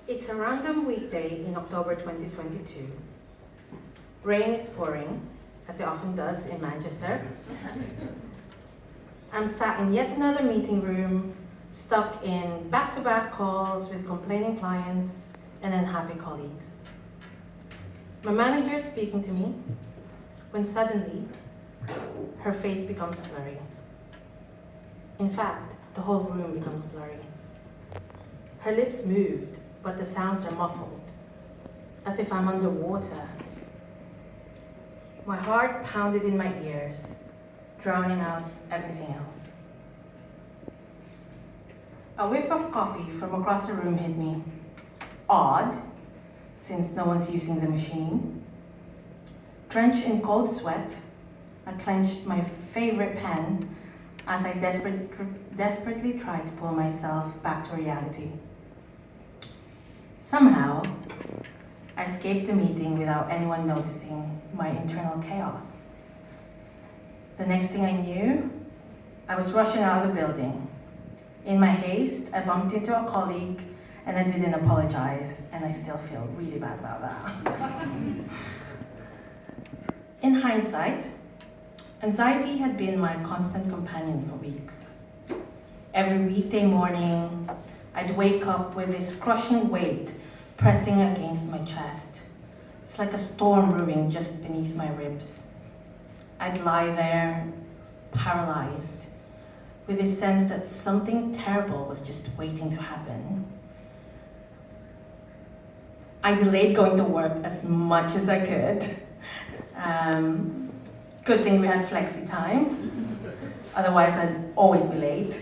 It's a random weekday in October 2022. Rain is pouring, as it often does in Manchester. I'm sat in yet another meeting room, stuck in back-to-back calls with complaining clients and unhappy colleagues. My manager is speaking to me, when suddenly, her face becomes blurry. In fact, the whole room becomes blurry. Her lips moved, but the sounds are muffled, as if I'm underwater. My heart pounded in my ears, drowning out everything else. A whiff of coffee from across the room hit me. Odd, since no one's using the machine. Drenched in cold sweat, I clenched my favorite pen as I desperately tried to pull myself back to reality. Somehow, I escaped the meeting without anyone noticing my internal chaos. The next thing I knew, I was rushing out of the building. In my haste, I bumped into a colleague and I didn't apologize, and I still feel really bad about that. In hindsight, anxiety had been my constant companion for weeks. Every weekday morning, I'd wake up with this crushing weight pressing against my chest. It's like a storm brewing just beneath my ribs. I'd lie there, paralyzed, with this sense that something terrible was just waiting to happen. I delayed going to work as much as I could. Good thing we had flexi time, otherwise I'd always be late.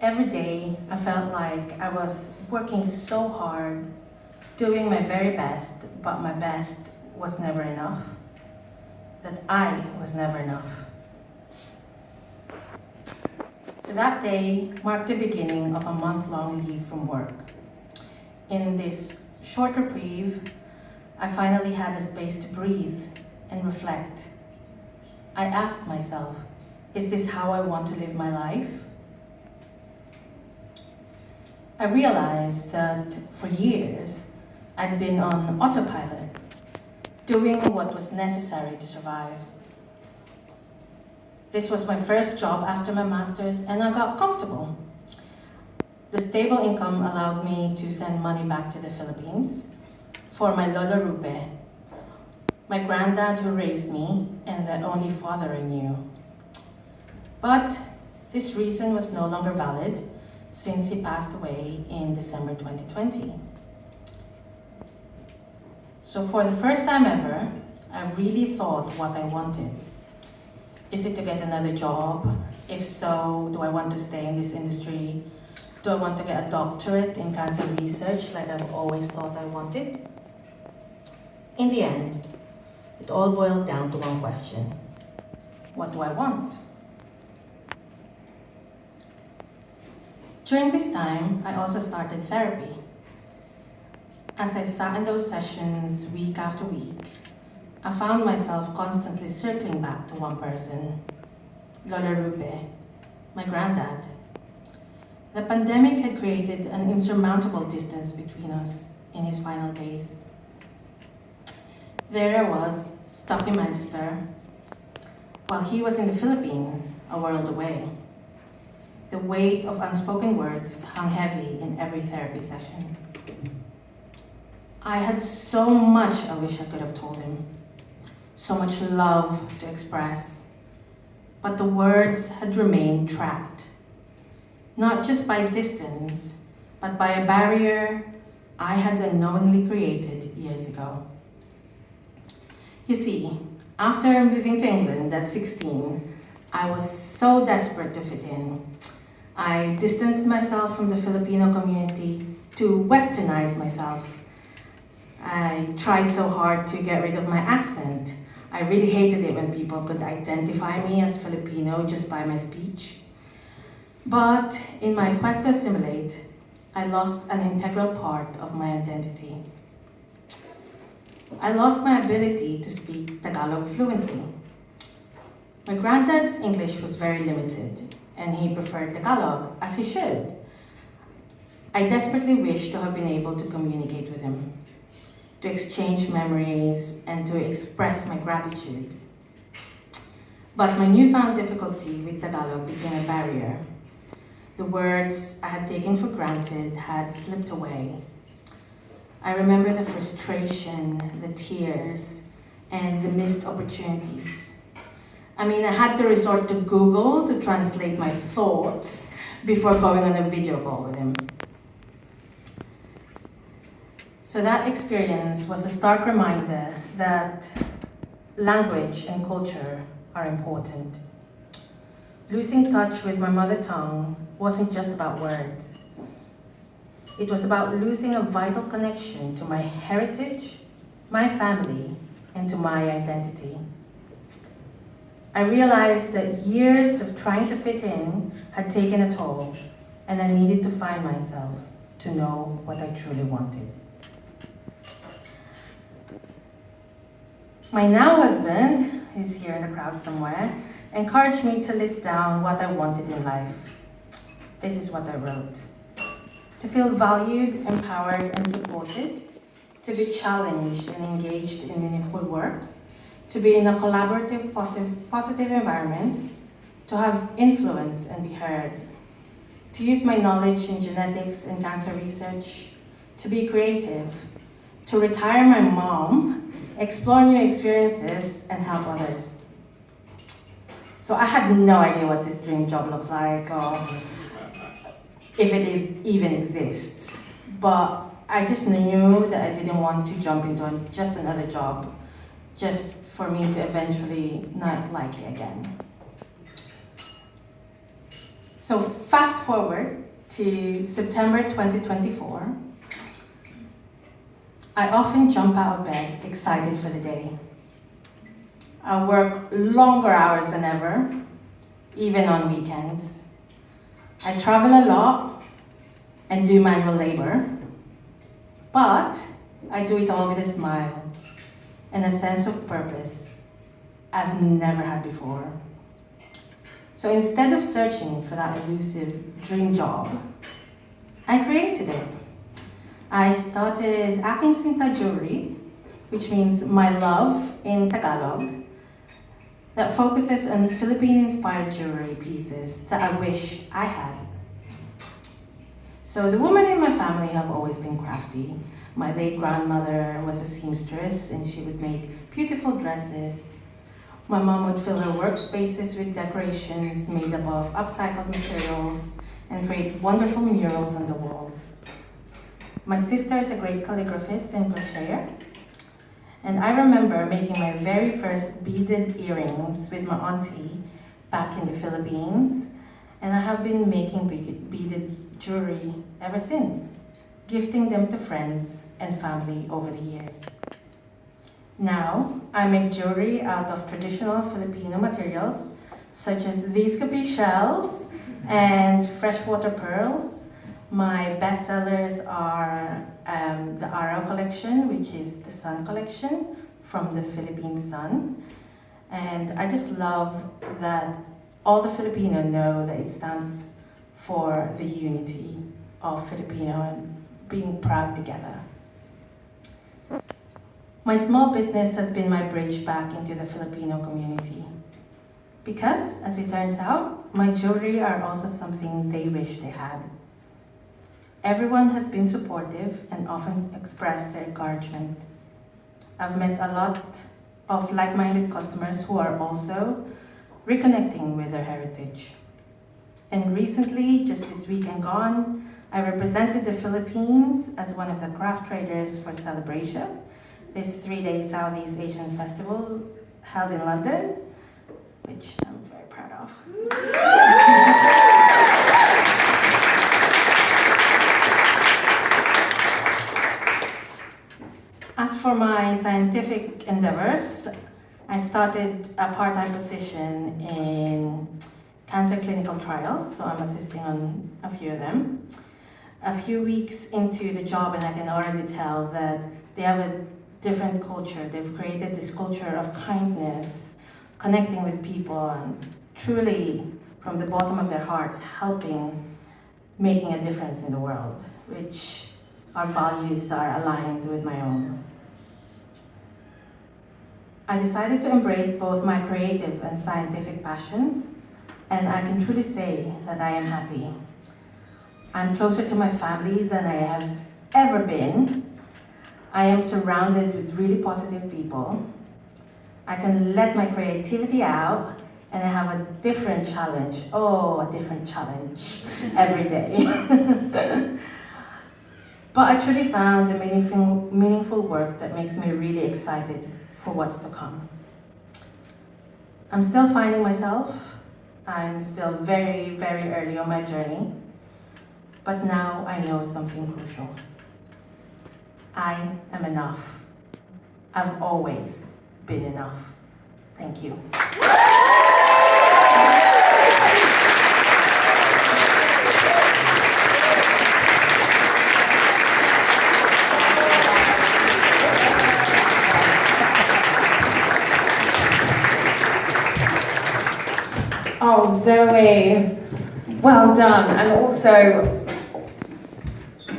Every day I felt like I was working so hard, doing my very best, but my best was never enough. That I was never enough. So that day marked the beginning of a month-long leave from work. In this short reprieve, I finally had the space to breathe and reflect. I asked myself, is this how I want to live my life? I realized that for years, I'd been on autopilot, doing what was necessary to survive. This was my first job after my master's, and I got comfortable. The stable income allowed me to send money back to the Philippines for my Lola Rupe, my granddad who raised me and the only father I knew. But this reason was no longer valid since he passed away in December 2020. So for the first time ever, I really thought what I wanted. Is it to get another job? If so, do I want to stay in this industry? Do I want to get a doctorate in cancer research like I've always thought I wanted? In the end, it all boiled down to one question. What do I want? During this time, I also started therapy. As I sat in those sessions week after week, I found myself constantly circling back to one person, Lola Rupe, my granddad. The pandemic had created an insurmountable distance between us in his final days. There I was, stuck in Manchester, while he was in the Philippines, a world away. The weight of unspoken words hung heavy in every therapy session. I had so much I wish I could have told him, so much love to express, but the words had remained trapped, not just by distance, but by a barrier I had unknowingly created years ago. You see, after moving to England at 16, I was so desperate to fit in. I distanced myself from the Filipino community to westernize myself. I tried so hard to get rid of my accent. I really hated it when people could identify me as Filipino just by my speech. But in my quest to assimilate, I lost an integral part of my identity. I lost my ability to speak Tagalog fluently. My granddad's English was very limited, and he preferred Tagalog, as he should. I desperately wish to have been able to communicate with him, to exchange memories, and to express my gratitude. But my newfound difficulty with Tagalog became a barrier. The words I had taken for granted had slipped away. I remember the frustration, the tears, and the missed opportunities. I had to resort to Google to translate my thoughts before going on a video call with him. So that experience was a stark reminder that language and culture are important. Losing touch with my mother tongue wasn't just about words. It was about losing a vital connection to my heritage, my family, and to my identity. I realized that years of trying to fit in had taken a toll, and I needed to find myself to know what I truly wanted. My now husband, he's here in the crowd somewhere, encouraged me to list down what I wanted in life. This is what I wrote. To feel valued, empowered, and supported, to be challenged and engaged in meaningful work, to be in a collaborative, positive environment, to have influence and be heard, to use my knowledge in genetics and cancer research, to be creative, to retire my mom, explore new experiences, and help others. So I had no idea what this dream job looks like or if it even exists. But I just knew that I didn't want to jump into just another job, just for me to eventually not like it again. So fast forward to September 2024. I often jump out of bed excited for the day. I work longer hours than ever, even on weekends. I travel a lot and do manual labor, but I do it all with a smile and a sense of purpose I've never had before. So instead of searching for that elusive dream job, I created it. I started Aking Sinta Jewelry, which means my love in Tagalog, that focuses on Philippine-inspired jewelry pieces that I wish I had. So the women in my family have always been crafty. My late grandmother was a seamstress and she would make beautiful dresses. My mom would fill her workspaces with decorations made up of upcycled materials and create wonderful murals on the walls. My sister is a great calligraphist and crocheter. And I remember making my very first beaded earrings with my auntie back in the Philippines. And I have been making beaded jewelry ever since, gifting them to friends and family over the years. Now, I make jewelry out of traditional Filipino materials, such as these kapi shells and freshwater pearls. My bestsellers are the Araw collection, which is the Sun collection from the Philippine Sun. And I just love that all the Filipino know that it stands for the unity of Filipino and being proud together. My small business has been my bridge back into the Filipino community. Because, as it turns out, my jewelry are also something they wish they had. Everyone has been supportive and often expressed their encouragement. I've met a lot of like-minded customers who are also reconnecting with their heritage. And recently, just this weekend gone, I represented the Philippines as one of the craft traders for Celebration, this 3-day Southeast Asian festival held in London, which I'm very proud of. As for my scientific endeavors, I started a part-time position in cancer clinical trials, so I'm assisting on a few of them. A few weeks into the job, and I can already tell that they have a different culture. They've created this culture of kindness, connecting with people, and truly, from the bottom of their hearts, helping, making a difference in the world. which are values that are aligned with my own. I decided to embrace both my creative and scientific passions, and I can truly say that I am happy. I'm closer to my family than I have ever been. I am surrounded with really positive people. I can let my creativity out, and I have a different challenge, every day. But I truly found a meaningful work that makes me really excited for what's to come. I'm still finding myself. I'm still very, very early on my journey. But now I know something crucial. I am enough. I've always been enough. Thank you. Oh, Zoe, well done, and also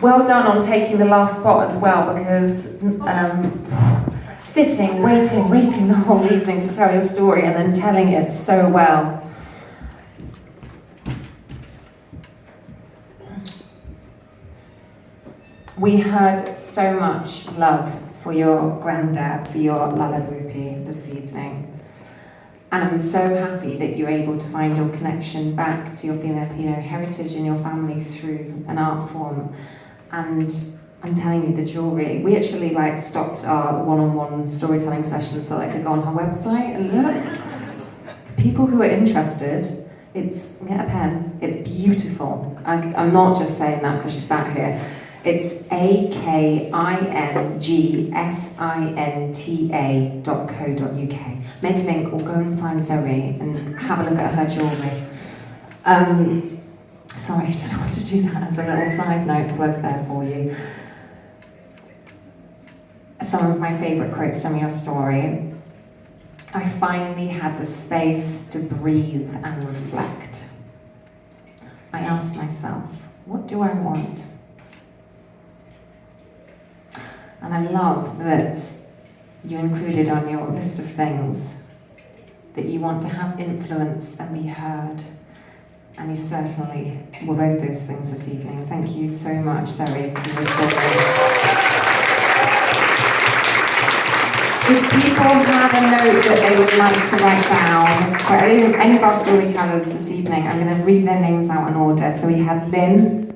well done on taking the last spot as well, because sitting, waiting the whole evening to tell your story and then telling it so well. We heard so much love for your granddad, for your Lalabupi this evening. And I'm so happy that you're able to find your connection back to your Filipino heritage and your family through an art form. And I'm telling you, the jewellery, we actually stopped our one-on-one storytelling sessions so I could go on her website and look. For people who are interested, get a pen, it's beautiful. I'm not just saying that because she sat here. It's akingsinta.co.uk. Make a link or go and find Zoe and have a look at her jewellery. Sorry, I just wanted to do that as a little side note plug there for you. Some of my favourite quotes from your story. I finally had the space to breathe and reflect. I asked myself, what do I want? And I love that you included on your list of things that you want to have influence and be heard. And you certainly were both those things this evening. Thank you so much, Zoe, for your story. If people have a note that they would like to write down for any of our storytellers this evening, I'm going to read their names out in order. So we had Lynn,